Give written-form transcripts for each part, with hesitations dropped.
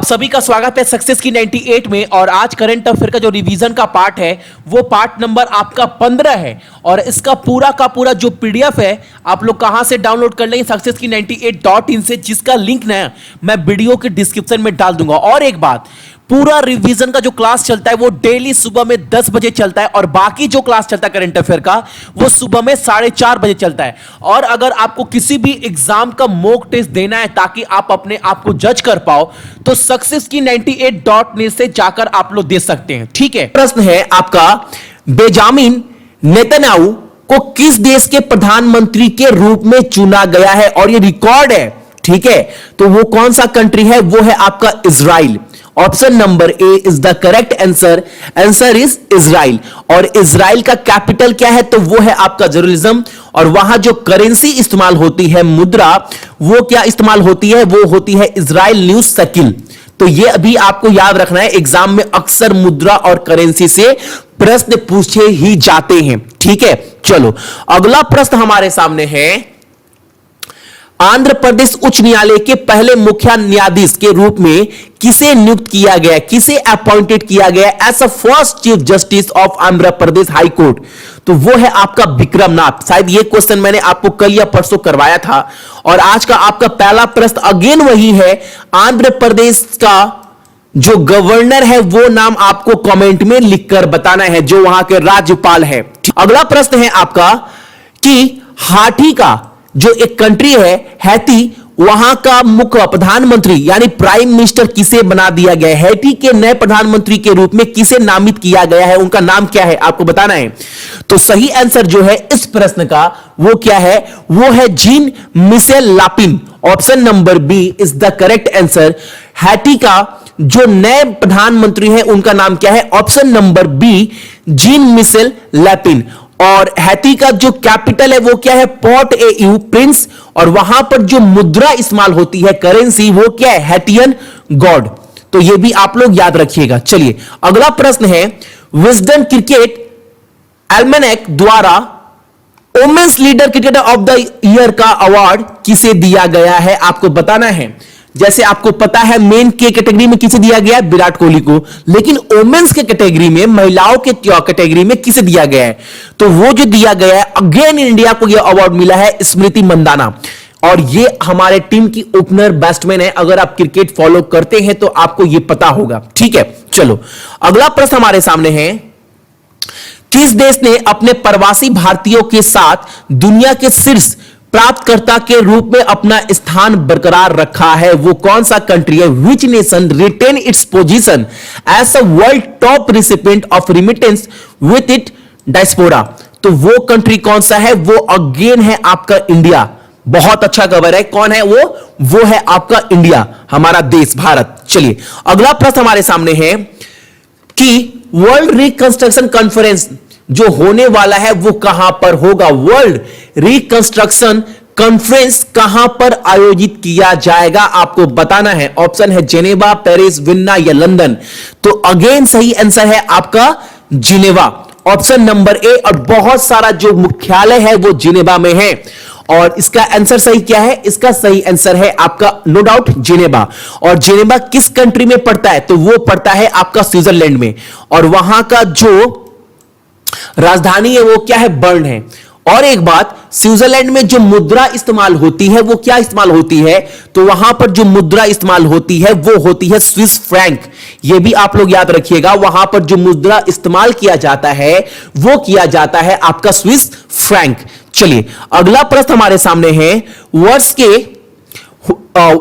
सभी का स्वागत है सक्सेस की 98 में। और आज करंट अफेयर का जो रिवीजन का पार्ट है वो पार्ट नंबर आपका 15 है। और इसका पूरा का पूरा जो पीडीएफ है आप लोग कहां से डाउनलोड कर लेंगे, सक्सेस की 98.in से, जिसका लिंक ना मैं वीडियो के डिस्क्रिप्शन में डाल दूंगा। और एक बात, पूरा रिवीजन का जो क्लास चलता है वो डेली सुबह में 10 बजे चलता है और बाकी जो क्लास चलता है करंट अफेयर का वो सुबह में 4:30 बजे चलता है। और अगर आपको किसी भी एग्जाम का मॉक टेस्ट देना है ताकि आप अपने आप को जज कर पाओ तो सक्सेस की 98.net से जाकर आप लोग दे सकते हैं। ठीक है, प्रश्न है आपका, बेंजामिन नेतन्याहू को किस देश के प्रधानमंत्री के रूप में चुना गया है? और ये रिकॉर्ड है, ठीक है, तो वो कौन सा कंट्री है? वो है आपका Israel. Option number A is the correct answer. Answer is Israel. और इजराइल का कैपिटल क्या है? तो वो है आपका जेरूसलम। और वहां जो करेंसी इस्तेमाल होती है, मुद्रा, वो क्या इस्तेमाल होती है? वो होती है इजराइल न्यूज शकील। तो ये अभी आपको याद रखना है, एग्जाम में अक्सर मुद्रा और करेंसी से प्रश्न पूछे ही जाते हैं। ठीक है, चलो अगला प्रश्न हमारे सामने है, आंध्र प्रदेश उच्च न्यायालय के पहले मुख्य न्यायाधीश के रूप में किसे नियुक्त किया गया, किसे अपॉइंटेड किया गया as a first chief justice of Andhra Pradesh high court? तो वो है आपका विक्रम नाथ। शायद ये क्वेश्चन मैंने आपको कल या परसों करवाया था। और आज का आपका पहला प्रश्न अगेन वही है, आंध्र प्रदेश का जो गवर्नर है वो नाम आपको कमेंट में लिखकर बताना है, जो वहां के राज्यपाल है। अगला प्रश्न है आपका कि हाथी का जो एक कंट्री है हैती, वहां का मुख्य प्रधानमंत्री यानी प्राइम मिनिस्टर किसे बना दिया गया है? हैती के नए प्रधानमंत्री के रूप में किसे नामित किया गया है? उनका नाम क्या है आपको बताना है। तो सही आंसर जो है इस प्रश्न का वो क्या है? वो है Jean Michel Lapin. Option number B is the correct answer. Haiti का जो नए प्रधानमंत्री है उनका नाम क्या है? Option number B, Jean Michel Lapin. और हैती का जो कैपिटल है वो क्या है? Port au Prince. और वहां पर जो मुद्रा इस्तेमाल होती है, करेंसी, वो क्या है? हैतियन गॉड। तो ये भी आप लोग याद रखिएगा। चलिए अगला प्रश्न है, विजडम क्रिकेट एल्मेनेक द्वारा women's leader cricketer of the year का अवार्ड किसे दिया गया है? आपको बताना है। जैसे आपको पता है मेन के कैटेगरी में किसे दिया गया है? विराट कोहली को। लेकिन वुमेन्स के कैटेगरी में, महिलाओं के कैटेगरी में किसे दिया गया है? तो वो जो दिया गया है, अगेन इंडिया को यह अवार्ड मिला है स्मृति मंदाना। और ये हमारे टीम की ओपनर बैट्समैन है। अगर आप क्रिकेट फॉलो करते हैं तो आपको यह पता होगा। ठीक है, चलो अगला प्रश्न हमारे सामने है, किस देश ने अपने प्रवासी भारतीयों के साथ दुनिया के शीर्ष प्राप्तकर्ता के रूप में अपना स्थान बरकरार रखा है? वो कौन सा कंट्री है? Which nation retain its position as a world top recipient of remittance with it diaspora? तो वो कंट्री कौन सा है? वो अगेन है आपका इंडिया। बहुत अच्छा खबर है। कौन है वो है आपका इंडिया, हमारा देश भारत। चलिए अगला प्रश्न हमारे सामने है कि वर्ल्ड रिकंस्ट्रक्शन कॉन्फ्रेंस जो होने वाला है वो कहां पर होगा? वर्ल्ड रिकंस्ट्रक्शन कॉन्फ्रेंस कहां पर आयोजित किया जाएगा? आपको बताना है। ऑप्शन है जेनेवा, पेरिस, वियना या लंदन। तो अगेन सही आंसर है आपका जिनेवा, ऑप्शन नंबर ए। और बहुत सारा जो मुख्यालय है वो जिनेवा में है। और इसका आंसर सही क्या है? इसका सही आंसर है आपका नो डाउट जिनेवा। और जिनेवा किस कंट्री में पड़ता है? तो वो पड़ता है आपका स्विट्जरलैंड में। और वहां का जो राजधानी है वो क्या है? बर्न है। और एक बात, स्विट्जरलैंड में जो मुद्रा इस्तेमाल होती है वो क्या इस्तेमाल होती है? तो वहां पर जो मुद्रा इस्तेमाल होती है वो होती है स्विस फ्रैंक। ये भी आप लोग याद रखिएगा। वहां पर जो मुद्रा इस्तेमाल किया जाता है वो किया जाता है आपका स्विस फ्रैंक। चलिए अगला प्रश्न हमारे सामने है, वर्ष के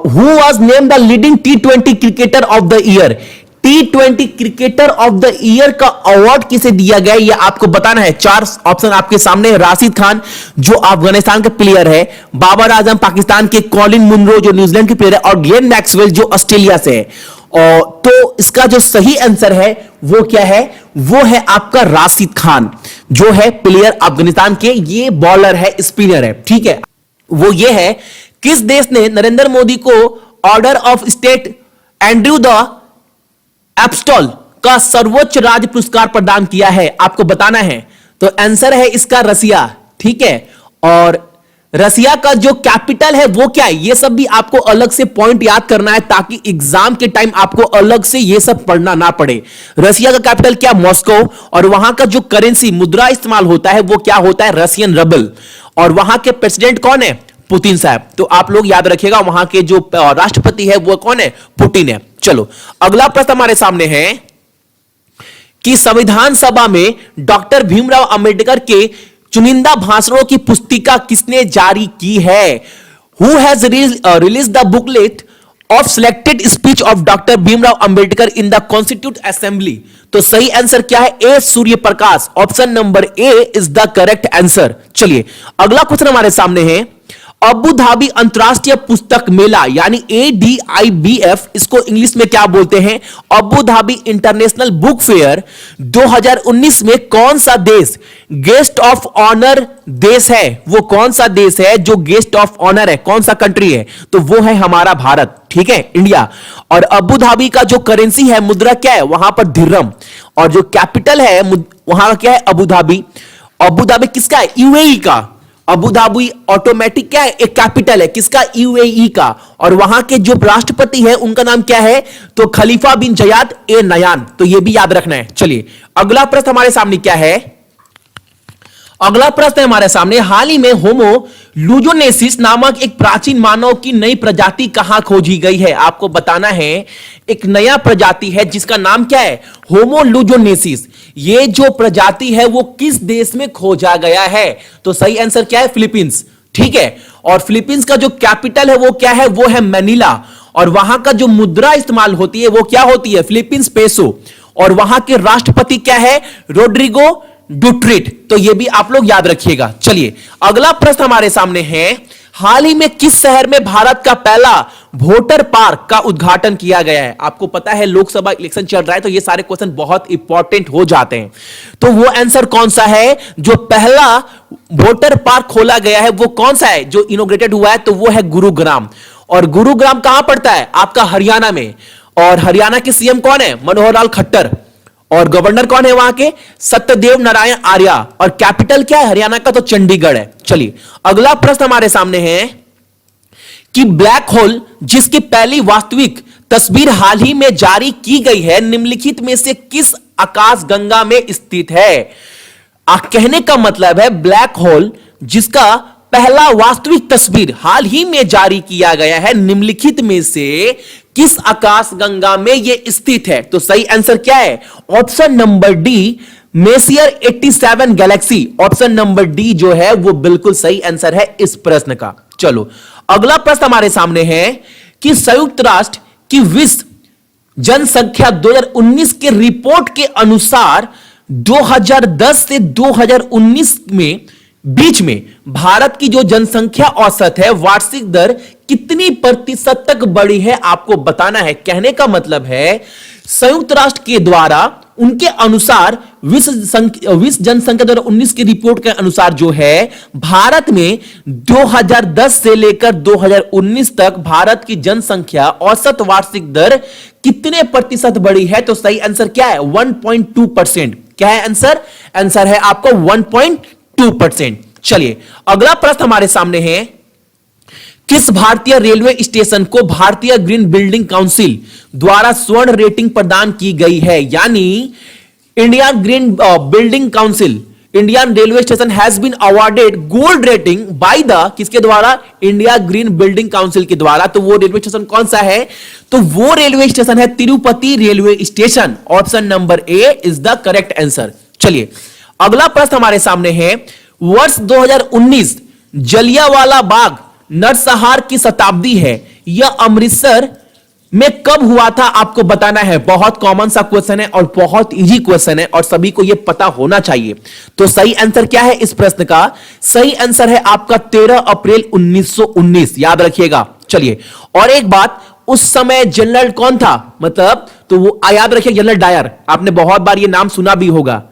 who was named the leading T20 cricketer of the year? T20 cricketer of the year का अवार्ड किसे दिया गया? यह आपको बताना है। 4 ऑप्शन आपके सामने है, राशिद खान जो अफगानिस्तान के प्लेयर है, बाबर आजम पाकिस्तान के, कॉलिन मुनरो जो न्यूजीलैंड के प्लेयर है, और ग्लेन मैक्सवेल जो ऑस्ट्रेलिया से है। और तो इसका जो सही आंसर है वो क्या है? वो है आपका राशिद खान जो है प्लेयर अफगानिस्तान के। ये बॉलर है, स्पिनर है। ठीक है, वो ये है, किस देश ने नरेंद्र मोदी को order of state Andrew the apostle का सर्वोच्च राज्य पुरस्कार प्रदान किया है? आपको बताना है। तो आंसर है इसका रसिया। ठीक है, और रसिया का जो कैपिटल है वो क्या है, ये सब भी आपको अलग से पॉइंट याद करना है ताकि एग्जाम के टाइम आपको अलग से ये सब पढ़ना ना पड़े। रसिया का कैपिटल क्या, मॉस्को। और वहां का जो करेंसी मुद्रा इस्तेमाल होता है वो क्या होता है, रशियन रबल। और वहां के प्रेसिडेंट कौन है, पुतिन साहब। तो आप लोग याद रखिएगा वहां के जो राष्ट्रपति है वो कौन है, पुतिन है। चलो अगला प्रश्न हमारे सामने है कि संविधान सभा में डॉक्टर भीमराव अंबेडकर के चुनिंदा भाषणों की पुस्तिका किसने जारी की है? Who has released the booklet of selected speech of doctor Bhimrao Ambedkar in the constituent assembly? तो सही आंसर क्या है, A Surya Prakash. Option number A is the correct answer. चलिए अगला क्वेश्चन हमारे सामने है, अबू धाबी अंतरराष्ट्रीय पुस्तक मेला यानी ADIBF, इसको इंग्लिश में क्या बोलते हैं, Abu Dhabi international book fair 2019 में कौन सा देश गेस्ट ऑफ ऑनर देश है? वो कौन सा देश है जो गेस्ट ऑफ ऑनर है, कौन सा कंट्री है? तो वो है हमारा भारत, ठीक है, इंडिया। और अबू धाबी का जो करेंसी है, मुद्रा क्या है, वहां पर दिरहम। और जो कैपिटल है वहां का क्या है, अबू धाबी। अबू धाबी किसका है, UAE का। अबू धाबी ऑटोमेटिक क्या है, एक कैपिटल है किसका, UAE का। और वहां के जो राष्ट्रपति है उनका नाम क्या है, तो खलीफा बिन जयाद ए नयान। तो ये भी याद रखना है। चलिए अगला प्रश्न हमारे सामने क्या है, अगला प्रश्न है हमारे सामने, हाल ही में होमो लुजोनेसिस नामक एक प्राचीन मानव की नई प्रजाति कहां खोजी गई है? आपको बताना है एक नया प्रजाति है जिसका नाम क्या है, होमो लुजोनेसिस। ये जो प्रजाति है वो किस देश में खोजा गया है? तो सही आंसर क्या है, फिलीपींस, ठीक है। और फिलीपींस का जो कैपिटल है वो क्या है, वो है मैनिला। और वहां का जो मुद्रा इस्तेमाल होती है वो क्या होती है, फिलीपींस पेसो। और वहां के राष्ट्रपति क्या है, रोड्रिगो डुटर्टे। तो ये भी आप लोग याद रखिएगा। चलिए अगला प्रश्न हमारे सामने है, हाल ही में किस शहर में भारत का पहला वोटर पार्क का उद्घाटन किया गया है? आपको पता है लोकसभा इलेक्शन चल रहा है तो ये सारे क्वेश्चन बहुत इंपॉर्टेंट हो जाते हैं। तो वो आंसर कौन सा है, जो पहला वोटर पार्क खोला गया है वो कौन सा है जो इनॉग्रेटेड हुआ है? तो वो है गुरुग्राम। और गुरुग्राम कहां पड़ता है, आपका हरियाणा में। और हरियाणा के सीएम कौन है, मनोहर लाल खट्टर। और गवर्नर कौन है वहां के, सत्यदेव नारायण आर्या। और कैपिटल क्या है हरियाणा का, तो चंडीगढ़ है। चलिए अगला प्रश्न हमारे सामने है कि ब्लैक होल जिसकी पहली वास्तविक तस्वीर हाल ही में जारी की गई है, निम्नलिखित में से किस आकाशगंगा में स्थित है? कहने का मतलब है ब्लैक होल जिसका पहला वास्तविक तस्वीर हाल ही में जारी किया गया है, निम्नलिखित में से किस आकाशगंगा में यह स्थित है? तो सही आंसर क्या है, option number D, messier 87 Galaxy. Option number D जो है वो बिल्कुल सही आंसर है इस प्रश्न का। चलो अगला प्रश्न हमारे सामने है कि संयुक्त राष्ट्र की विश्व जनसंख्या 2019 के रिपोर्ट के अनुसार 2010 से 2019 में बीच में भारत की जो जनसंख्या औसत है, वार्षिक दर कितनी प्रतिशत तक बढ़ी है, आपको बताना है। कहने का मतलब है संयुक्त राष्ट्र के द्वारा उनके अनुसार विश्व जनसंख्या 2019 की रिपोर्ट के अनुसार जो है भारत में 2010 से लेकर 2019 तक भारत की जनसंख्या औसत वार्षिक दर कितने प्रतिशत बढ़ी है? तो सही आंसर क्या है, 1.2%। क्या है आंसर, आंसर है आपको 1.2%। चलिए अगला प्रश्न हमारे सामने है, किस भारतीय रेलवे स्टेशन को भारतीय ग्रीन बिल्डिंग काउंसिल द्वारा स्वर्ण रेटिंग प्रदान की गई है? यानी Indian green building council, Indian railway station has been awarded gold rating by the, किसके द्वारा, इंडिया ग्रीन बिल्डिंग काउंसिल के द्वारा। तो वो रेलवे स्टेशन कौन सा है? तो वो रेलवे स्टेशन है Tirupati railway station. Option number A is the correct answer. चलिए अगला प्रश्न हमारे सामने है, वर्ष 2019 जलियांवाला बाग नरसंहार की शताब्दी है, यह अमृतसर में कब हुआ था? आपको बताना है। बहुत कॉमन सा क्वेश्चन है और बहुत इजी क्वेश्चन है और सभी को यह पता होना चाहिए। तो सही आंसर क्या है इस प्रश्न का? सही आंसर है आपका 13 अप्रैल 1919, याद रखिएगा। चलिए और एक बात, उस समय जनरल कौन था, मतलब तो वो याद रखिए जनरल डायर, आपने बहुत बार ये नाम सुना भी होगा।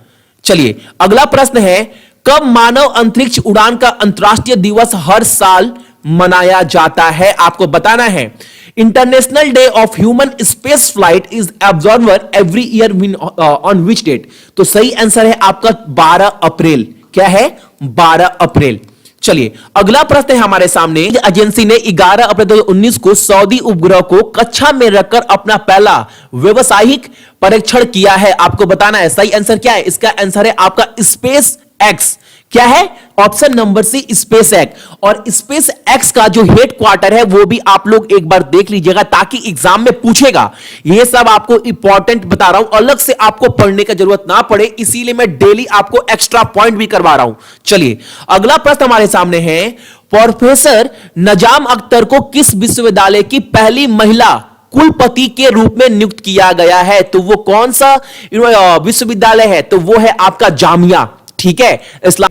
चलिए अगला प्रश्न है, कब मानव अंतरिक्ष उड़ान का अंतर्राष्ट्रीय दिवस हर साल मनाया जाता है? आपको बताना है। International day of human space flight is observer every year on which date? तो सही आंसर है आपका 12 अप्रैल। क्या है, 12 अप्रैल। चलिए अगला प्रश्न है हमारे सामने। एजेंसी ने 11 अप्रैल 2019 को सऊदी उपग्रह को कक्षा में रखकर अपना पहला व्यवसायिक परीक्षण किया है। आपको बताना है सही आंसर क्या है। इसका आंसर है आपका स्पेस एक्स। क्या है? Option number C SpaceX. और स्पेस एक्स का जो हेड क्वार्टर है वो भी आप लोग एक बार देख लीजिएगा ताकि एग्जाम में पूछेगा। ये सब आपको इंपॉर्टेंट बता रहा हूं, अलग से आपको पढ़ने की जरूरत ना पड़े, इसीलिए मैं डेली आपको एक्स्ट्रा पॉइंट भी करवा रहा हूं। चलिए अगला प्रश्न हमारे सामने है। प्रोफेसर नजाम अख्तर को किस विश्वविद्यालय की पहली महिला कुलपति के रूप में नियुक्त किया गया है? तो वो कौन सा विश्वविद्यालय है? तो वो है आपका जामिया। ठीक है, इस्लाम।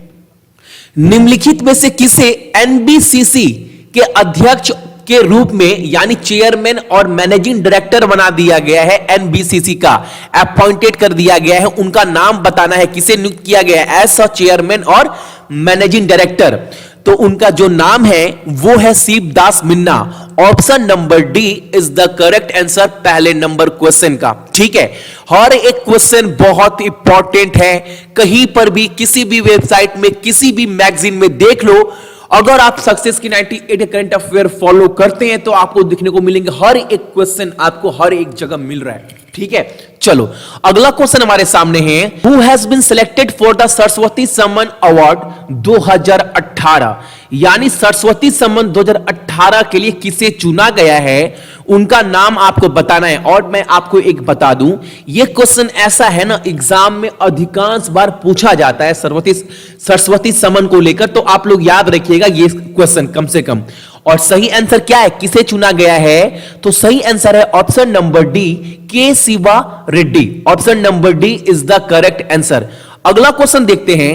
निम्नलिखित में से किसे एनबीसीसी के अध्यक्ष के रूप में यानी चेयरमैन और मैनेजिंग डायरेक्टर बना दिया गया है? एनबीसीसी का अपॉइंटेड कर दिया गया है, उनका नाम बताना है किसे नियुक्त किया गया है एज चेयरमैन और मैनेजिंग डायरेक्टर। तो उनका जो नाम है वो है Shivdas Minna. Option number D is the correct answer पहले नंबर क्वेश्चन का। ठीक है, हर एक क्वेश्चन बहुत इंपॉर्टेंट है, कहीं पर भी किसी भी वेबसाइट में किसी भी मैगजीन में देख लो। अगर आप सक्सेस की 98 करंट अफेयर फॉलो करते हैं तो आपको दिखने को मिलेंगे, हर एक क्वेश्चन आपको हर एक जगह मिल रहा है। ठीक है, चलो अगला क्वेश्चन हमारे सामने है। Who has been selected for the Saraswati Samman award 2018? यानी सरस्वती सम्मान 2018 के लिए किसे चुना गया है उनका नाम आपको बताना है। और मैं आपको एक बता दूं, यह क्वेश्चन ऐसा है ना, एग्जाम में अधिकांश बार पूछा जाता है सरस्वती सम्मान को लेकर, तो आप लोग याद रखिएगा ये क्वेश्चन कम से कम। और सही आंसर क्या है, किसे चुना गया है? तो सही आंसर है ऑप्शन नंबर डी के Shiva Reddy. Option number D is the correct answer. अगला क्वेश्चन देखते हैं।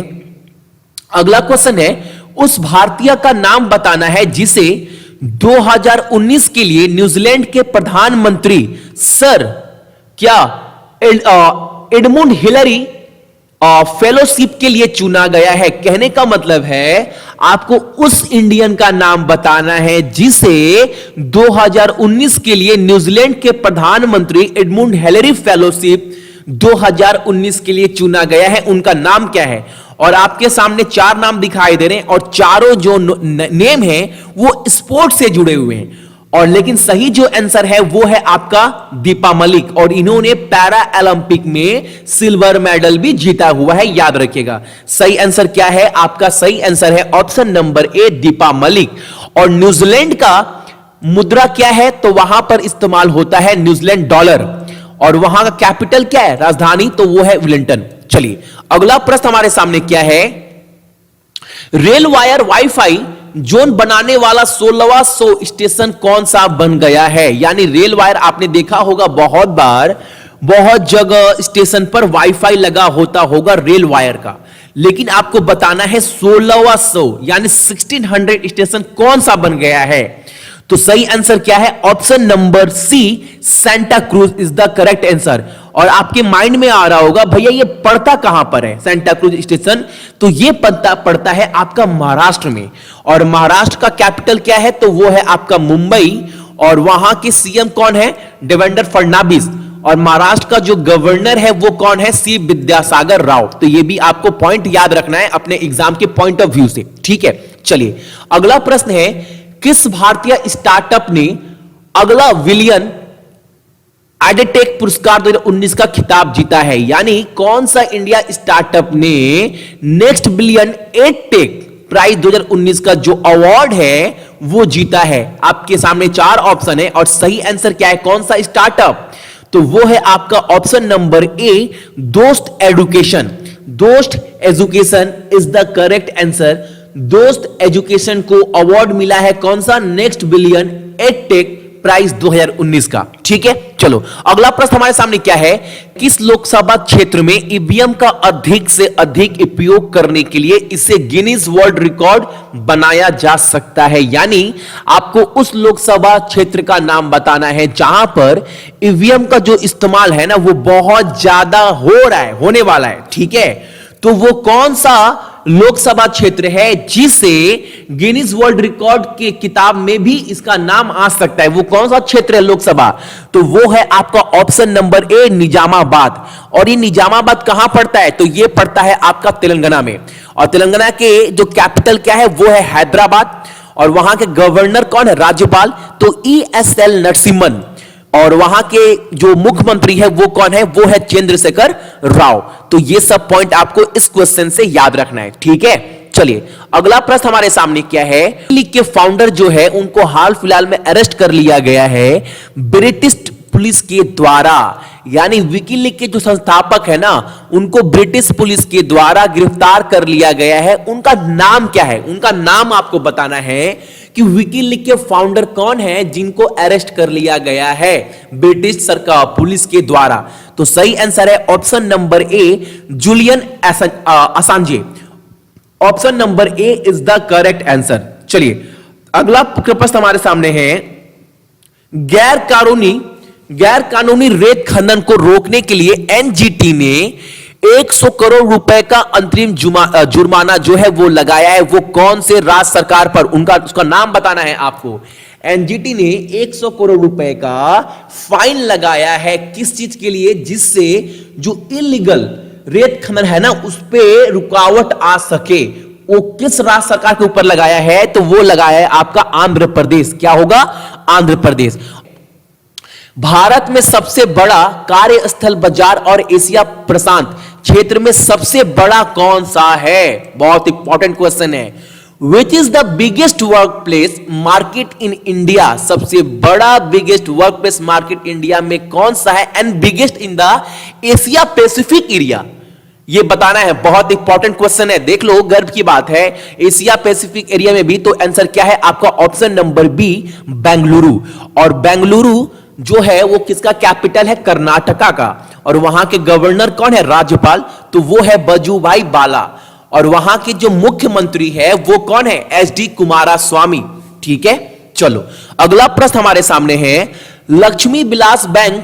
अगला क्वेश्चन है, उस भारतीय का नाम बताना है जिसे 2019 के लिए न्यूजीलैंड के प्रधानमंत्री सर क्या एडमुंड हिलरी फेलोशिप के लिए चुना गया है। कहने का मतलब है आपको उस इंडियन का नाम बताना है जिसे 2019 के लिए न्यूजीलैंड के प्रधानमंत्री एडमुंड हिलरी फेलोशिप 2019 के लिए चुना गया है। उनका नाम क्या है? और आपके सामने 4 नाम दिखाई दे रहे हैं और चारों जो नेम है वो स्पोर्ट से जुड़े हुए हैं। और लेकिन सही जो आंसर है वो है आपका दीपा मलिक, और इन्होंने पैरा ओलंपिक में सिल्वर मेडल भी जीता हुआ है, याद रखिएगा। सही आंसर क्या है आपका? सही आंसर है ऑप्शन नंबर ए दीपा मलिक। और न्यूजीलैंड का मुद्रा क्या है? तो वहां पर इस्तेमाल होता है न्यूजीलैंड डॉलर। और वहां का कैपिटल क्या है, राजधानी? तो वो है वेलिंगटन। चलिए अगला प्रश्न हमारे सामने क्या है। रेल वायर वाईफाई जोन बनाने वाला 16वां स्टेशन कौन सा बन गया है? यानी रेल वायर आपने देखा होगा बहुत बार, बहुत जगह स्टेशन पर वाईफाई लगा होता होगा रेल वायर का, लेकिन आपको बताना है 16वां यानी 1600 स्टेशन कौन सा बन गया है। तो सही आंसर क्या है? Option number C Santa Cruz is the correct answer. और आपके माइंड में आ रहा होगा भैया ये पड़ता कहां पर है सेंटा क्रूज स्टेशन? तो ये पड़ता है आपका महाराष्ट्र में। और महाराष्ट्र का कैपिटल क्या है? तो वो है आपका मुंबई। और वहां के सीएम कौन है? देवेंद्र फडणवीस। और महाराष्ट्र का जो गवर्नर है वो कौन है? सी विद्यासागर राव। तो ये भी आपको पॉइंट याद रखना है अपने एग्जाम के पॉइंट ऑफ व्यू से। ठीक है, चलिए अगला प्रश्न है, किस भारतीय स्टार्टअप ने अगला बिलियन एडटेक पुरस्कार 2019 का खिताब जीता है? यानी कौन सा इंडिया स्टार्टअप ने नेक्स्ट बिलियन एडटेक प्राइज 2019 का जो अवार्ड है वो जीता है? आपके सामने 4 ऑप्शन है और सही आंसर क्या है, कौन सा स्टार्टअप? तो वो है आपका ऑप्शन नंबर ए दोस्त एजुकेशन। दोस्त education is the correct answer. दोस्त एजुकेशन को अवार्ड मिला है कौन सा? नेक्स्ट बिलियन एडटेक प्राइज 2019 का। ठीक है, चलो अगला प्रश्न हमारे सामने क्या है। किस लोकसभा क्षेत्र में ईवीएम का अधिक से अधिक उपयोग करने के लिए इसे गिनीज वर्ल्ड रिकॉर्ड बनाया जा सकता है? यानी आपको उस लोकसभा क्षेत्र का नाम बताना है जहां पर ईवीएम का जो इस्तेमाल है ना वो बहुत ज्यादा हो रहा है, होने वाला है। ठीक है, तो वो कौन सा लोकसभा क्षेत्र है जिसे गिनीज वर्ल्ड रिकॉर्ड की किताब में भी इसका नाम आ सकता है। वो कौन सा क्षेत्र है लोकसभा? तो वो है आपका ऑप्शन नंबर ए निजामाबाद। और ये निजामाबाद कहां पड़ता है? तो ये पड़ता है आपका तेलंगाना में। और तेलंगाना के जो कैपिटल क्या है वो है हैदराबाद। और वहां के गवर्नर कौन है? राज्यपाल। तो ESL नरसिम्हन। और वहां के जो मुख्यमंत्री है वो कौन है? वो है चंद्रशेखर राव। तो ये सब पॉइंट आपको इस क्वेश्चन से याद रखना है, ठीक है। चलिए अगला प्रश्न हमारे सामने क्या है। लीग के फाउंडर जो है उनको हाल फिलहाल में अरेस्ट कर लिया गया है ब्रिटिश पुलिस के द्वारा। यानी विकीलीग के जो संस्थापक है ना, उनको ब्रिटिश पुलिस के द्वारा गिरफ्तार कर लिया गया है। उनका नाम क्या है? उनका नाम आपको बताना है कि विकीलीग के फाउंडर कौन है जिनको अरेस्ट कर लिया गया है ब्रिटिश सरकार पुलिस के द्वारा। तो सही आंसर है ऑप्शन नंबर ए, जूलियन असांजे। Option number A is the correct answer. चलिए अगला प्रश्न हमारे सामने है। गैर कानूनी रेत खनन को रोकने के लिए एनजीटी ने 100 करोड़ रुपए का अंतरिम जुर्माना जो है वो लगाया है। वो कौन से राज्य सरकार पर? उसका नाम बताना है आपको। एनजीटी ने 100 करोड़ रुपए का फाइन लगाया है किस चीज के लिए? जिससे जो इलीगल रेत खनन है ना उस पे रुकावट आ सके। वो किस राज्य सरकार के ऊपर लगाया है? तो वो लगाया है आपका आंध्र प्रदेश। क्या होगा? आंध्र प्रदेश। भारत में सबसे बड़ा कार्यस्थल बाजार और एशिया प्रशांत क्षेत्र में सबसे बड़ा कौन सा है? बहुत इंपॉर्टेंट क्वेश्चन है। Which is the biggest work place market in India? सबसे बड़ा biggest work place market India में कौन सा है? And biggest in the Asia Pacific area, ये बताना है। बहुत इंपॉर्टेंट क्वेश्चन है, देख लो, गर्व की बात है। एशिया पैसिफिक एरिया में भी। तो आंसर क्या है आपका? Option number B, Bengaluru. और बेंगलुरु जो है वो किसका कैपिटल है? कर्नाटका का। और वहां के गवर्नर कौन है? राज्यपाल। तो वो है वजुभाई वाला। और वहां के जो मुख्यमंत्री है वो कौन है? SD कुमारस्वामी। ठीक है, चलो अगला प्रश्न हमारे सामने है। लक्ष्मी विलास बैंक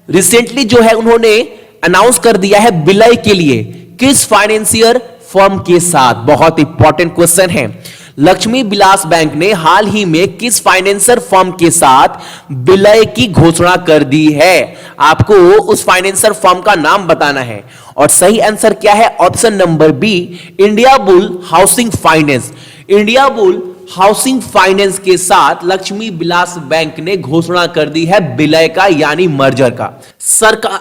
रिसेंटली जो है उन्होंने अनाउंस कर दिया है विलय के लिए किस फाइनेंशियर फर्म के साथ? बहुत इंपॉर्टेंट क्वेश्चन है। लक्ष्मी विलास बैंक ने हाल ही में किस फाइनेंसर फर्म के साथ विलय की घोषणा कर दी है? आपको उस फाइनेंसर फर्म का नाम बताना है। और सही आंसर क्या है? Option number B, India bull housing finance. India bull housing finance के साथ लक्ष्मी विलास बैंक ने घोषणा कर दी है विलय का, यानी मर्जर का।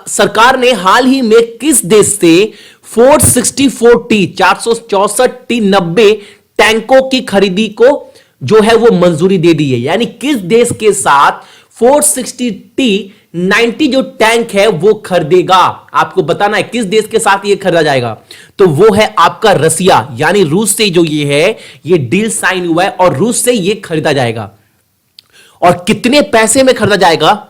सरकार ने हाल ही में किस देश से 464T 464T90 टैंकों की खरीदी को जो है वो मंजूरी दे दी है? यानी किस देश के साथ 460T90 जो टैंक है वो खरीदेगा? आपको बताना है किस देश के साथ ये खरीदा जाएगा। तो वो है आपका रसिया, यानी रूस से जो ये है ये डील साइन हुआ है और रूस से ये खरीदा जाएगा। और कितने पैसे में खरीदा जाएगा?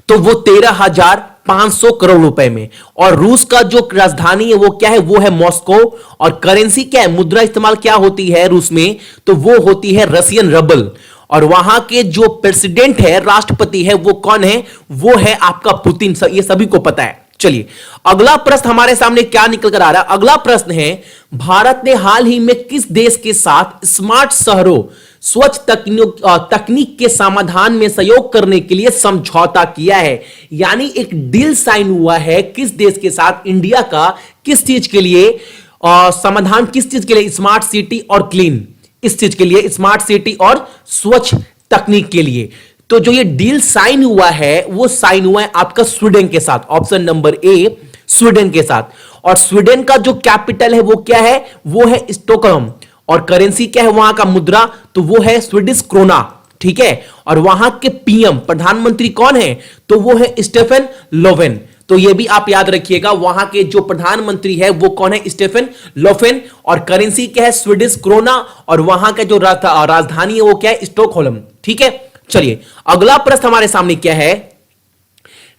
तो वो 13,500 करोड़ रुपए में। और रूस का जो राजधानी है वो क्या है? वो है मॉस्को। और करेंसी क्या है? मुद्रा इस्तेमाल क्या होती है रूस में? तो वो होती है रशियन रबल। और वहां के जो प्रेसिडेंट है, राष्ट्रपति है, वो कौन है? वो है आपका पुतिन। ये सभी को पता है। चलिए अगला प्रश्न हमारे सामने क्या निकल कर आ रहा है। अगला प्रश्न है, भारत ने हाल ही में किस देश के साथ स्मार्ट शहरों स्वच्छ तकनीक के समाधान में सहयोग करने के लिए समझौता किया है? यानी एक डील साइन हुआ है किस देश के साथ? इंडिया का। किस चीज के लिए समाधान? किस चीज के लिए? स्मार्ट सिटी और क्लीन, इस चीज के लिए, स्मार्ट सिटी और स्वच्छ तकनीक के लिए। तो जो ये डील साइन हुआ है वो साइन हुआ है आपका स्वीडन के साथ। ऑप्शन नंबर ए, स्वीडन के साथ। और स्वीडन का जो कैपिटल है वो क्या है? वो है स्टॉकहोम। और करेंसी क्या है वहां का मुद्रा? तो वो है स्वीडिश क्रोना। ठीक है। और वहां के पीएम प्रधानमंत्री कौन है? तो वो है स्टेफन लोवेन। तो ये भी आप याद रखिएगा, वहां के जो प्रधानमंत्री है वो कौन है? Stephen Lowden. और करेंसी क्या है? Swedish krona. और वहां का जो राजधानी है वो क्या है? स्टॉकहोल्म। ठीक है। चलिए अगला प्रश्न हमारे सामने क्या है।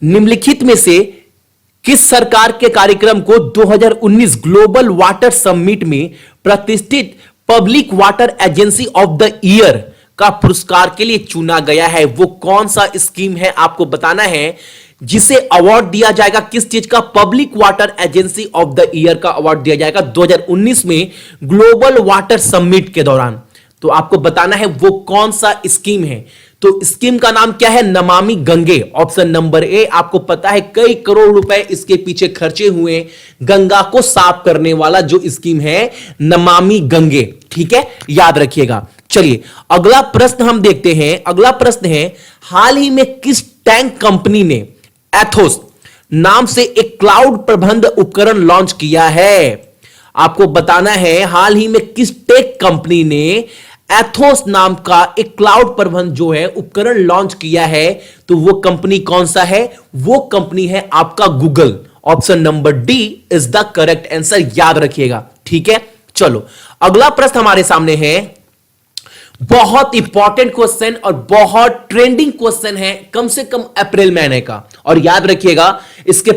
निम्नलिखित में से किस सरकार के कार्यक्रम को 2019 ग्लोबल वाटर समिट में प्रतिष्ठित public water agency of the year का पुरस्कार के लिए चुना गया है? वो कौन सा स्कीम है आपको बताना है। जिसे अवार्ड दिया जाएगा किस चीज का, public water agency of the year का अवार्ड दिया जाएगा 2019 में ग्लोबल वाटर समिट के दौरान। तो आपको बताना है वो कौन सा स्कीम है। तो स्कीम का नाम क्या है, नमामि गंगे। ऑप्शन नंबर ए, आपको पता है कई करोड़ रुपए इसके पीछे खर्चे हुए, गंगा को साफ करने वाला जो स्कीम है नमामि गंगे, ठीक है, याद रखिएगा। चलिए अगला प्रश्न हम देखते हैं। अगला प्रश्न है, हाल ही में किस टैंक कंपनी ने एथोस नाम से एक क्लाउड प्रबंध उपकरण लॉन्च किया है। आपको बताना है हाल ही में किस टेक कंपनी ने एथोस नाम का एक क्लाउड प्रबंध जो है उपकरण लॉन्च किया है। तो वो कंपनी कौन सा है, वो कंपनी है आपका Google. Option number D is the correct answer, याद रखिएगा, ठीक है। चलो अगला प्रश्न हमारे सामने है, बहुत इंपॉर्टेंट क्वेश्चन और बहुत ट्रेंडिंग क्वेश्चन है, कम से कम अप्रैल महीने का। और याद रखिएगा इससे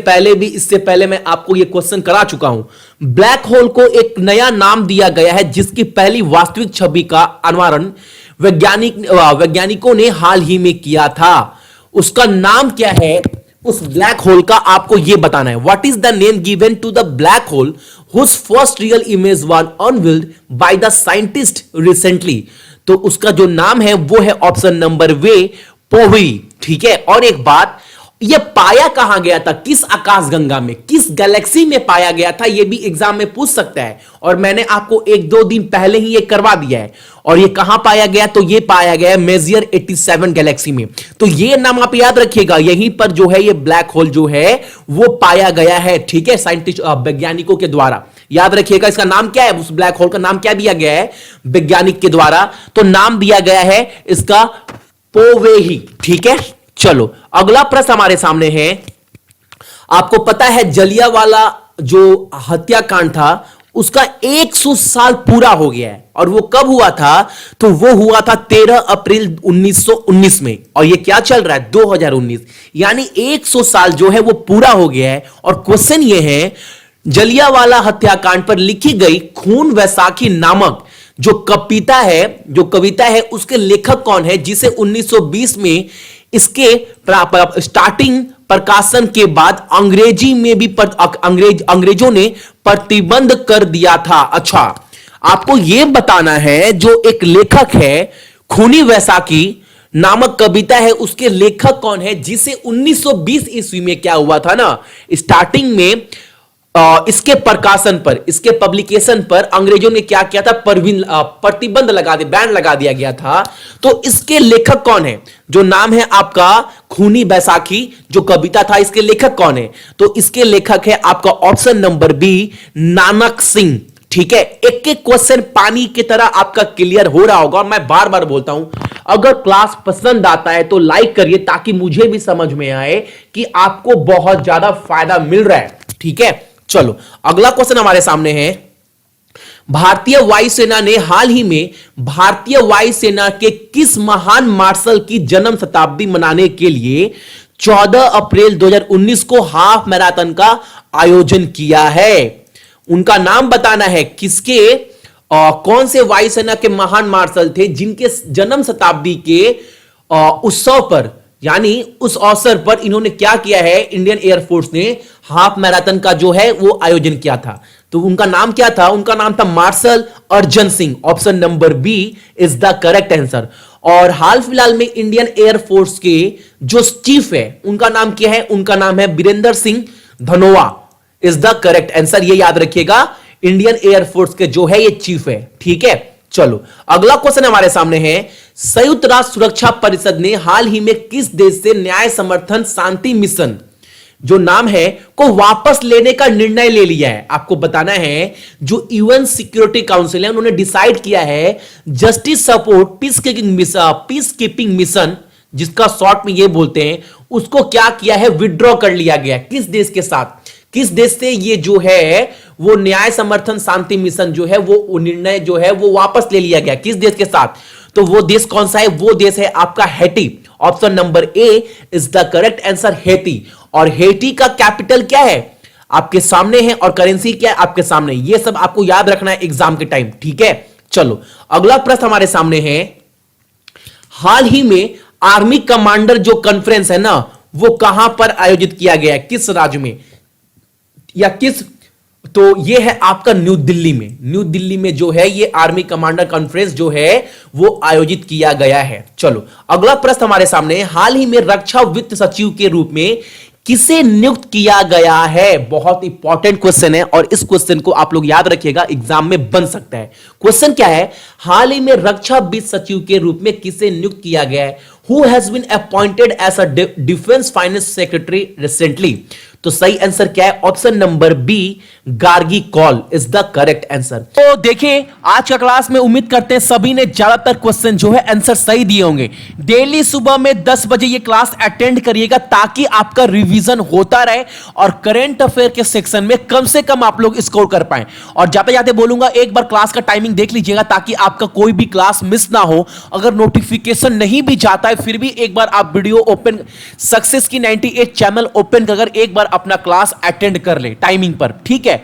पहले मैं आपको यह क्वेश्चन करा चुका हूं। ब्लैक होल को एक नया नाम दिया गया है जिसकी पहली वास्तविक छवि का अनावरण वैज्ञानिकों ने हाल ही में किया था। उसका नाम क्या है उस ब्लैक होल का, आपको यह बताना है। What is the name given to the black hole whose first real image was unveiled by the scientist recently. तो उसका जो नाम है वो है ऑप्शन नंबर वे, पोवी, ठीक है। और एक बात, ये पाया कहां गया था, किस आकाशगंगा में, किस गैलेक्सी में पाया गया था, ये भी एग्जाम में पूछ सकता है। और मैंने आपको 1-2 दिन पहले ही ये करवा दिया है। और ये कहां पाया गया, तो ये पाया गया है मेजियर 87 गैलेक्सी में। तो ये नाम आप याद रखिएगा, यहीं पर जो है ये ब्लैक होल जो है वो पाया गया है, ठीक है, साइंटिस्ट वैज्ञानिकों के द्वारा। याद रखिएगा इसका नाम क्या है, उस ब्लैक होल का नाम क्या दिया गया है वैज्ञानिक के द्वारा, तो नाम दिया गया है इसका पोवेही, ठीक है। चलो अगला प्रश्न हमारे सामने है, आपको पता है जलियांवाला जो हत्याकांड था उसका 100 साल पूरा हो गया है। और वो कब हुआ था, तो वो हुआ था 13 अप्रैल 1919 में। और ये क्या चल रहा है 2019, यानी 100 साल जो है वो पूरा हो गया है। और क्वेश्चन ये है, जलियांवाला हत्याकांड पर लिखी गई खून वैसाखी नामक जो कविता है उसके लेखक कौन है, जिसे 1920 में इसके स्टार्टिंग प्रकाशन के बाद अंग्रेजी में भी अंग्रेजों ने प्रतिबंध कर दिया था। अच्छा, आपको यह बताना है जो एक लेखक है खूनी वैसाखी नामक कविता है उसके लेखक कौन है, जिसे 1920 ईस्वी में क्या हुआ था ना, स्टार्टिंग में इसके प्रकाशन पर, इसके पब्लिकेशन पर अंग्रेजों ने क्या किया था, प्रतिबंध लगा दिया, बैन लगा दिया गया था। तो इसके लेखक कौन है, जो नाम है आपका खूनी बैसाखी जो कविता था, इसके लेखक कौन है, तो इसके लेखक है आपका option number B, Nanak Singh, ठीक है। एक एक क्वेश्चन पानी की तरह आपका क्लियर हो रहा होगा। मैं बार बार बोलता हूं, अगर क्लास पसंद आता है तो लाइक करिए ताकि मुझे भी समझ में आए कि आपको बहुत ज्यादा फायदा मिल रहा है, ठीक है। चलो अगला क्वेश्चन हमारे सामने है, भारतीय वायुसेना ने हाल ही में भारतीय वायुसेना के किस महान मार्शल की जन्म शताब्दी मनाने के लिए 14 अप्रैल 2019 को हाफ मैराथन का आयोजन किया है। उनका नाम बताना है, किसके कौन से वायुसेना के महान मार्शल थे जिनके जन्म शताब्दी के उत्सव पर, यानी उस अवसर पर इन्होंने क्या किया है, इंडियन एयरफोर्स ने हाफ मैराथन का जो है वो आयोजन किया था। तो उनका नाम क्या था, उनका नाम था Marshal Arjan Singh. Option number B is the correct answer. और हाल फिलहाल में इंडियन एयरफोर्स के जो चीफ है उनका नाम क्या है, उनका नाम है Birender Singh Dhanoa, is the correct answer. ये याद रखिएगा, इंडियन एयरफोर्स के जो है ये चीफ है, ठीक है। चलो अगला क्वेश्चन हमारे सामने है, संयुक्त राष्ट्र सुरक्षा परिषद ने हाल ही में किस देश से न्याय समर्थन शांति मिशन जो नाम है को वापस लेने का निर्णय ले लिया है। आपको बताना है जो यूएन सिक्योरिटी काउंसिल है उन्होंने डिसाइड किया है justice support peace keeping mission, जिसका शॉर्ट में ये बोलते हैं, उसको क्या किया है, विड्रॉ कर लिया गया। किस देश के साथ, किस देश से ये जो है वो न्याय समर्थन शांति मिशन जो है वो निर्णय जो है वो वापस ले लिया गया, किस देश के साथ, तो वो देश कौन सा है, वो देश है आपका Hattie. Option number A is the correct answer, Hattie. और हैटी का कैपिटल क्या है आपके सामने है और करेंसी क्या है आपके सामने, ये सब आपको याद रखना है एग्जाम के टाइम, ठीक है। चलो अगला प्रश्न हमारे सामने है, हाल ही में आर्मी कमांडर जो कॉन्फ्रेंस है ना वो कहां पर आयोजित किया गया है, किस राज्य में या किस, तो ये है आपका न्यू दिल्ली में। न्यू दिल्ली में जो है ये आर्मी कमांडर कॉन्फ्रेंस जो है वो आयोजित किया गया है। चलो अगला प्रश्न हमारे सामने, हाल ही में रक्षा वित्त सचिव के रूप में किसे नियुक्त किया गया है? बहुत इंपॉर्टेंट क्वेश्चन है और इस क्वेश्चन को आप लोग याद रखिएगा, एग्जाम में बन सकता है। क्वेश्चन क्या है, हाल ही में रक्षा वित्त सचिव के रूप में किसे नियुक्त किया गया है? Who has been appointed as a defence finance secretary recently? तो सही आंसर क्या है? Option number B, Gargi Kaul is the correct answer. तो देखिए आज का क्लास में उम्मीद करते हैं सभी ने ज्यादातर क्वेश्चन जो है आंसर सही दिए होंगे। डेली सुबह में 10 बजे ये क्लास अटेंड करिएगा ताकि आपका रिवीजन होता रहे और करंट अफेयर के सेक्शन में कम से कम आप लोग स्कोर कर पाए। और जाते जाते बोलूंगा एक बार क्लास का टाइमिंग देख लीजिएगा ताकि आपका कोई भी क्लास मिस ना हो। अगर नोटिफिकेशन नहीं भी जाता है फिर भी एक बार आप वीडियो ओपन, सक्सेस की 98 चैनल ओपन कर एक बार अपना क्लास अटेंड कर ले टाइमिंग पर, ठीक है।